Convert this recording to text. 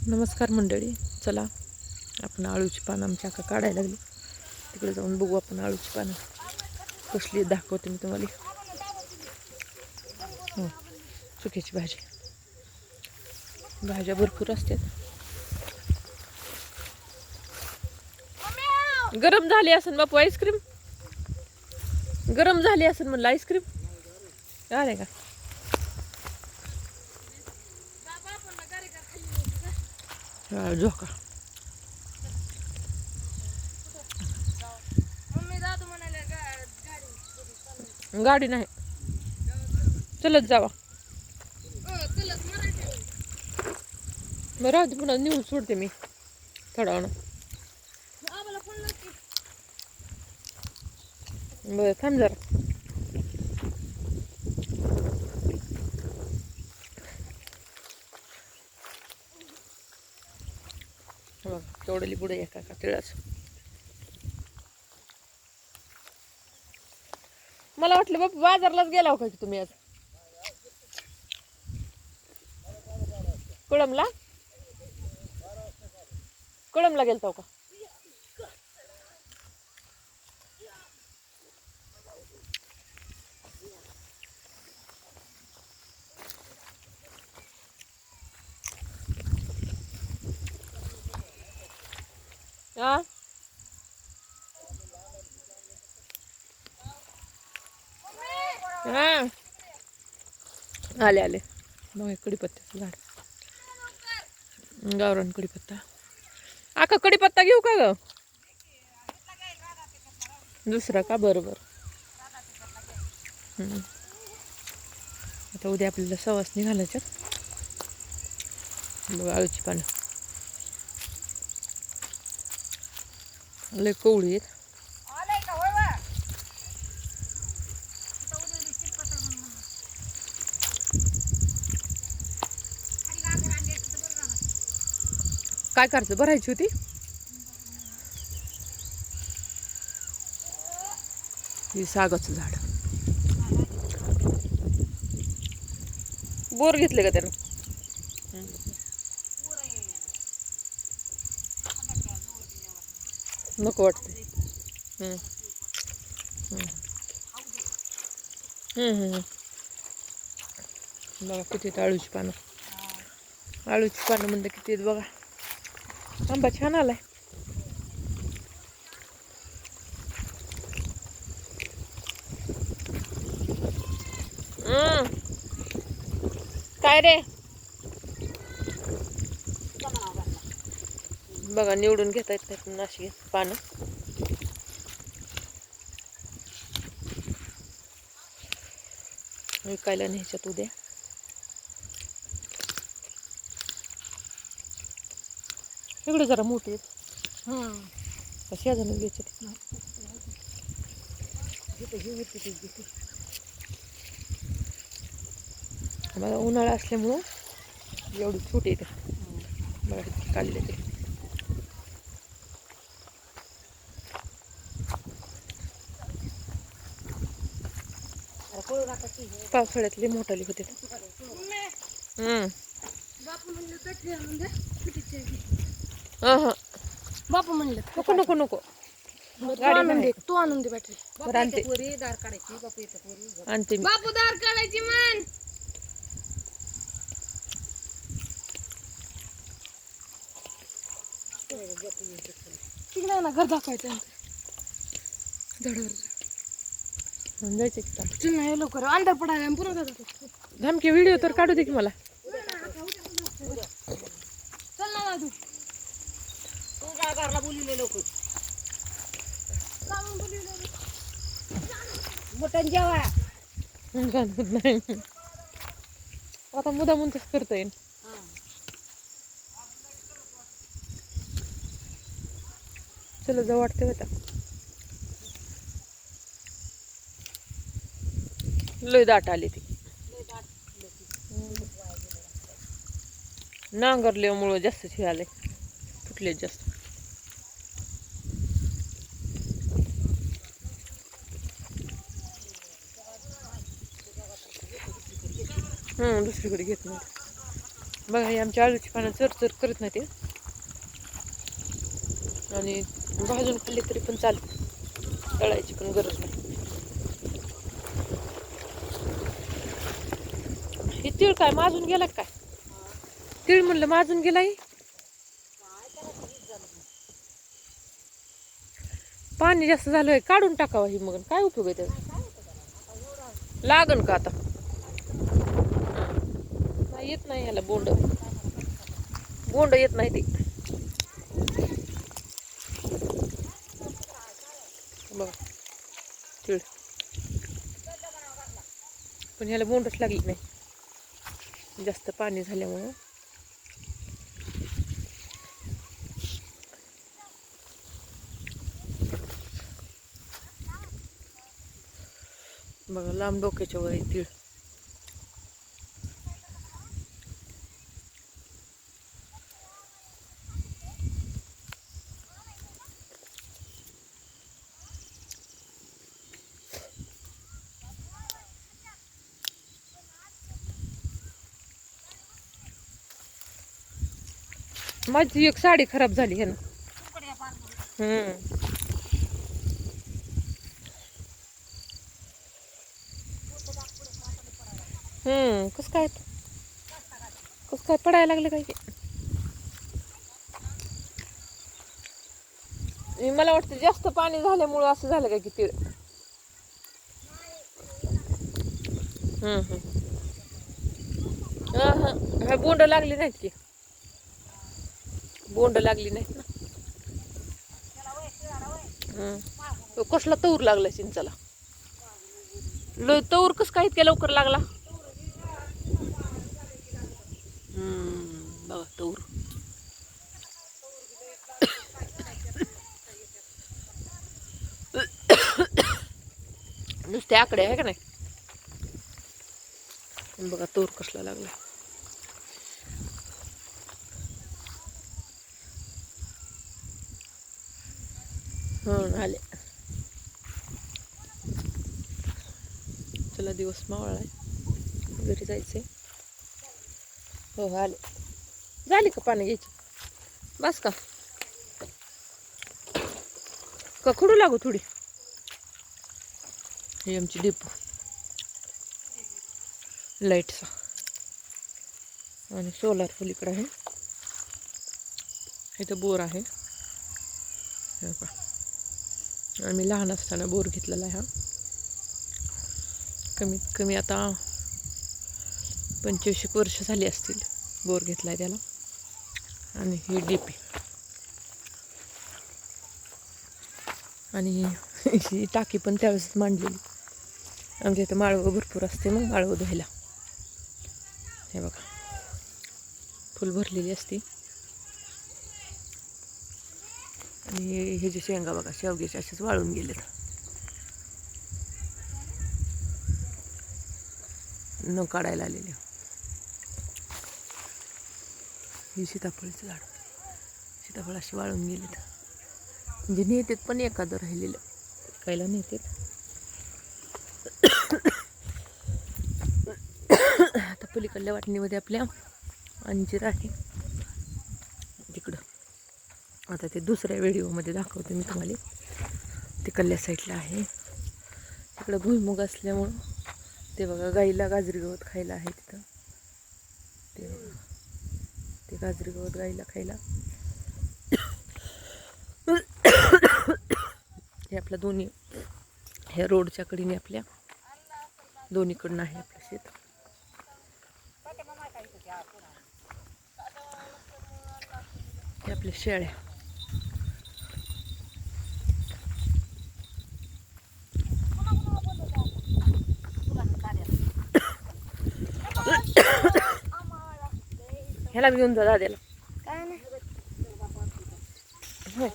नमस्कार मंडळी. चला आपण आळूची पानं आमच्या आका काढायला लागली. तिकडे जाऊन बघू आपण आळूची पानं कसली दाखवते मी तुम्हाला. हो, चुक्याची भाजी. भाज्या भरपूर असतात. गरम झाली असेल बापू आईस्क्रीम. गरम झाली असेल म्हणलं आईस्क्रीम. अरे का झोका गाडी नाही, चलत जावा. बरं राहते, पुन्हा नेऊन सोडते मी थोडा वेळ. बरं थांब जरा. बघ तेवढली पुढे एका का तिळाच. मला वाटलं बाप बाजारलाच गेला हो का की तुम्ही आज. कळमला कळमला गेलता हो का. हा हा आले आले. मग कडीपत्त्याचं झाड, गावरान कडीपत्ता. आका कडीपत्ता घेऊ का ग. दुसरा का. बरोबर. आता उद्या आपल्याला सवासणी घालायच्यात. बघ आळूची पानं लय कवळी आहेत. काय करायचं, भरायची होती. हे सागाचं झाड. बोर घेतले का त्यानं. नको वाटते. बघा किती आहेत आळूची पानं. आळूची पानं म्हणलं किती आहेत बघा. आंबा छान आलाय. काय रे. बघा निवडून घेता येत नाहीत अशी पानं. विकायला न्यायच्यात उद्या. इकडे जरा मोठी आहेत. शेजारच घ्यायचे. मला उन्हाळा असल्यामुळं एवढी छोटी येते. बघा काढले ते. पावसाळ्यातले मोठाली होते. बापू म्हणले नको नको नको. तू आणून दे बॅटरी. आणते आणते मी. बापू दार काढायची म्हण. तिकडे ना घर दाखवायचं झाडावर जायचं की. चल ना लवकर अंधार पडायला पुन्हा जातो. धमकी व्हिडिओ तर काढू दे की मला. चल ना दादू. तू काय घरला बोलले लोक. मटण जेवा. नाही आता मुदा म्हणतच करता येईल. चला जाऊ वाटते आता. लय दाट आली ती. नांगरल्यामुळं जास्त हे आले, फुटले जास्त. दुसरीकडे घेत नाही. बघा ही आमच्या आळूची पानं चरचर करत नाही ते, आणि भाजून खाल्ली तरी पण चालते, तळायची पण गरज नाही. हे तीळ काय माजून गेला काय? तीळ म्हणलं माजून गेलाय. पाणी जास्त झालंय, काढून टाकावं ही, मग काय उपयोग आहे त्याचा? लागन का आता? नाही येत नाही ह्याला बोंड, बोंड येत नाही ते. बघा तीळ, पण ह्याला बोंडच लागली नाही जास्त पाणी झाल्यामुळं. बघा लांब डोक्याच्या वर आहे तीळ. माझी एक साडी खराब झाली है ना. कस काय पडायला लागलं काय की, मला वाटतं जास्त पाणी झाल्यामुळं असं झालं काय की तीळ. हा बोंड लागली नाहीत की, बोंड लागली नाहीत ना. कसला तूर लागला चिंचाला, तूर कस काय इतक्या लवकर लागला? बघा तूर. नुसते आकडे आहे का नाही. बघा तूर कसला लागला. आले. चला दिवस मावळाय, घरी जायचंय. हो आले. झाली का पाणी घ्यायची? बस का खडू लागू थोडी. ही आमची डिपो लाईटचा, आणि सोलार पलीकडे आहे. इथं बोर आहे. आम्ही लहान असताना बोर घेतलेला आहे हा. कमीत कमी आता 25 वर्ष झाली असतील बोर घेतलाय त्याला. आणि ही डीपी, आणि ही टाकी पण त्यावेळेस मांडलेली. आमच्या इथं माळवं भरपूर असते, मग माळवं धुवायला. हे बघा फुल भरलेली असते. आणि हे जे शेंगा बघा शेवग्याचे असेच वाळून गेलेत. न काढायला आलेले. ही सीताफळीचं झाड, सीताफळ अशी वाळून गेलेत. म्हणजे नेतेत पण एखादं राहिलेलं कायला नेतेत. आता पलीकडल्या वाटणीमध्ये आपल्या अंजीर आहे तिकडं. आता ते दुसऱ्या व्हिडिओमध्ये दाखवते मी तुम्हाला. तिकडल्या साईडला आहे, तिकडं भुईमुग असल्यामुळं ते बघा गाईला गाजरी गवत खायला आहे तिथं. ते बघा ते गाजरी गवत गाईला खायला. हे आपलं दोन्ही, ह्या रोडच्या कडीने आपल्या दोन्हीकडनं आहे आपलं शेत. हे आपल्या शेळ्या. ह्याला घेऊन जा दाद्याला. काय नाही. होय.